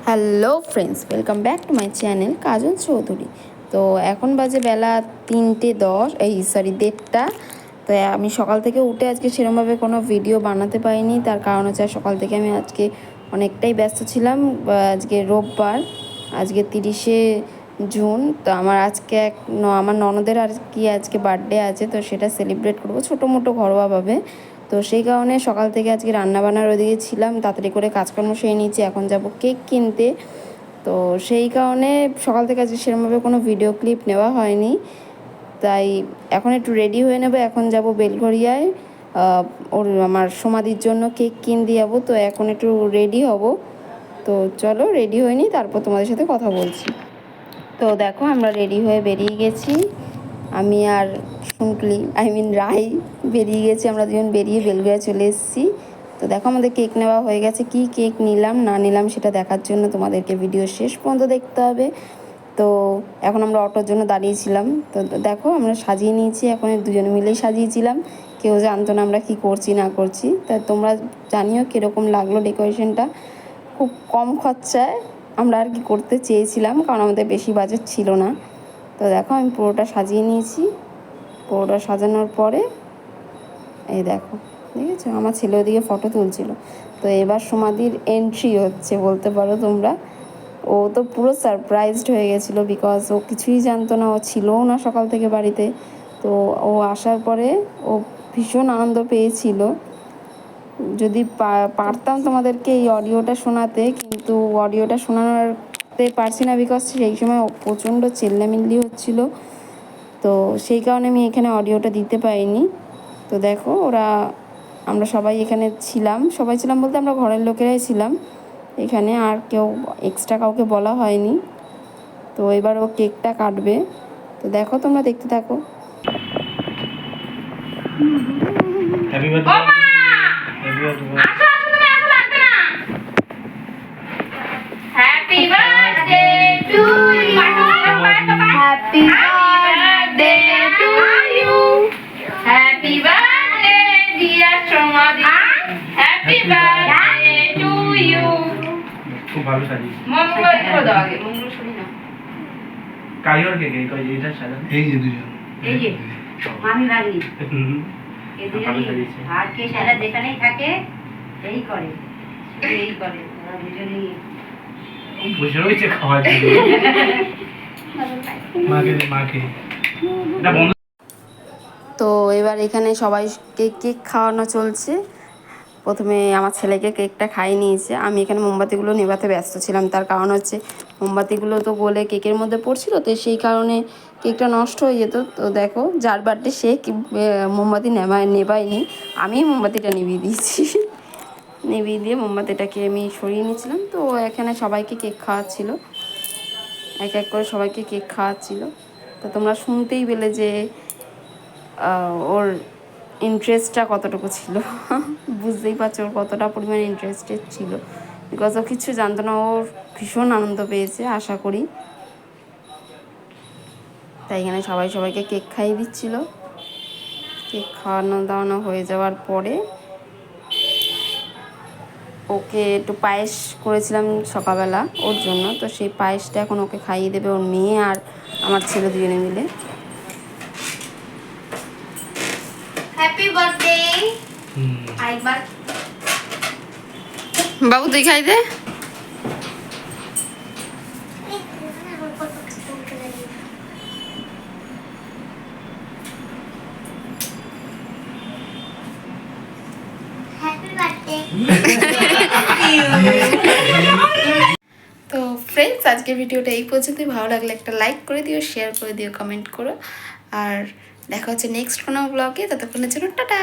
Hello friends, welcome back to my channel Kajol Chowdhury. তো এখন বাজে বেলা 3:10, 1:30। তো আমি সকাল থেকে উঠে আজকে সেরকমভাবে কোনো ভিডিও বানাতে পারিনি। তার কারণ হচ্ছে সকাল থেকে আমি আজকে অনেকটাই ব্যস্ত ছিলাম। আজকে রোববার, আজকে 30শে জুন। তো আমার আজকে আমার ননদের আর কি আজকে বার্থডে আছে, তো সেটা সেলিব্রেট করবো ছোটো মোটো ঘরোয়াভাবে। তো সেই কারণে সকাল থেকে আজকে রান্নাবান্নার ওদিকে ছিলাম, তাড়াতাড়ি করে কাজকর্ম সেরে নিয়েছি। এখন যাব কেক কিনতে। তো সেই কারণে সকাল থেকে আজকে সেরকমভাবে কোনো ভিডিও ক্লিপ নেওয়া হয়নি। তাই এখন একটু রেডি হয়ে নেবো। এখন যাব বেলঘরিয়ায় আমার সমাধির জন্য কেক কিনতে যাবো। তো এখন একটু রেডি হব। তো চলো রেডি হয়ে নিই, তারপর তোমাদের সাথে কথা বলছি। তো দেখো আমরা রেডি হয়ে বেরিয়ে গেছি। আমি আর শুনকলি রাই বেরিয়ে গেছি। আমরা দুজন বেরিয়ে বেলঘরিয়া চলে এসেছি। তো দেখো আমাদের কেক নেওয়া হয়ে গেছে। কি কেক নিলাম না নিলাম সেটা দেখার জন্য তোমাদেরকে ভিডিও শেষ পর্যন্ত দেখতে হবে। তো এখন আমরা অটোর জন্য দাঁড়িয়েছিলাম। তো দেখো আমরা সাজিয়ে নিয়েছি, এখন দুজনে মিলেই সাজিয়েছিলাম। কেউ জানতো না আমরা কী করছি না করছি। তা তোমরা জানিও কীরকম লাগলো ডেকোরেশনটা। খুব কম খরচায় আমরা আর কি করতে চেয়েছিলাম, কারণ আমাদের বেশি বাজেট ছিল না। তো দেখো আমি পুরোটা সাজিয়ে নিয়েছি। পুরোটা সাজানোর পরে এই দেখো, দেখেছো আমার ছেলে ওদিকে ফটো তুলছিল। তো এবার সমাধির এন্ট্রি হচ্ছে বলতে পারো তোমরা। ও তো পুরো সারপ্রাইজড হয়ে গেছিলো, বিকজ ও কিছুই জানতো না, ও ছিলও না সকাল থেকে বাড়িতে। তো ও আসার পরে ও ভীষণ আনন্দ পেয়েছিল। যদি পারতাম তোমাদেরকে এই অডিওটা শোনাতে, কিন্তু অডিওটা শোনাতে পারছি না, বিকজ সেই সময় প্রচণ্ড চেল্লামিল্লি হচ্ছিলো। তো সেই কারণে আমি এখানে অডিওটা দিতে পারিনি। তো দেখো আমরা সবাই এখানে ছিলাম, সবাই ছিলাম বলতে আমরা ঘরের লোকেরাই ছিলাম এখানে, আর কেউ এক্সট্রা কাউকে বলা হয়নি। তো এবার ও কেকটা কাটবে। তো দেখো তোমরা দেখতে থাকো। Happy birthday. Happy birthday to you. Happy birthday to you. Happy birthday dear Shomadhi. Happy birthday to you. খুব ভালো সাজিয়েছি। মঙ্গল করে দাও আগে, মঙ্গল শুনি না। কাইওর কে কে কই এটা সাজানো? এই যে দুজন। এই যে আমি লাগি এই দুজনই আর কে সারা যেখানেই থাকে এই করে ওরা দুজনেই বসে রয়েছে খাওয়ার জন্য। মাকে এটা বন্ধ। তো এবার এখানে সবাইকে কেক খাওয়ানো চলছে। প্রথমে আমার ছেলেকে কেকটা খাইয়ে নিয়েছে। আমি এখানে মোমবাতিগুলো নেভাতে ব্যস্ত ছিলাম। তার কারণ হচ্ছে মোমবাতিগুলো তো গলে কেকের মধ্যে পড়ছিল, তো সেই কারণে কেকটা নষ্ট হয়ে যেত। তো দেখো যার বার্থডে সে মোমবাতি নেভায়নি, আমি মোমবাতিটা নিভিয়ে দিয়েছি। নিভিয়ে দিয়ে মোমবাতিটাকে আমি সরিয়ে নিয়েছিলাম। তো এখানে সবাইকে কেক খাওয়াচ্ছিল, এক এক করে সবাইকে কেক খাওয়াচ্ছিল। তো তোমরা শুনতেই পেলে যে ওর ইন্টারেস্টটা কতটুকু ছিল। বুঝতেই পারছো ওর কতটা পরিমাণে ইন্টারেস্টেড ছিল, বিকজ ও কিছু জানতো না। ওর ভীষণ আনন্দ পেয়েছে আশা করি। তাই এখানে সবাইকে কেক খাইয়ে দিচ্ছিল। কেক খাওয়ানো দাওয়ানো হয়ে যাওয়ার পরে ওকে একটু পায়েস করেছিলাম সকালবেলা ওর জন্য। তো সেই পায়েসটা এখন ওকে খাইয়ে দেবে ওর মেয়ে আর আমার ছেলে দুজনে মিলে। Happy birthday. আইবার বাবু তুই খাই দে। Happy birthday. তো ফ্রেন্ডস আজকের ভিডিওটা এই পর্যন্তই। ভালো লাগলে একটা লাইক করে দিও, শেয়ার করে দিও, কমেন্ট করো। আর দেখা হচ্ছে নেক্সট কোনো ব্লগে। ততক্ষণের জন্য টাটা।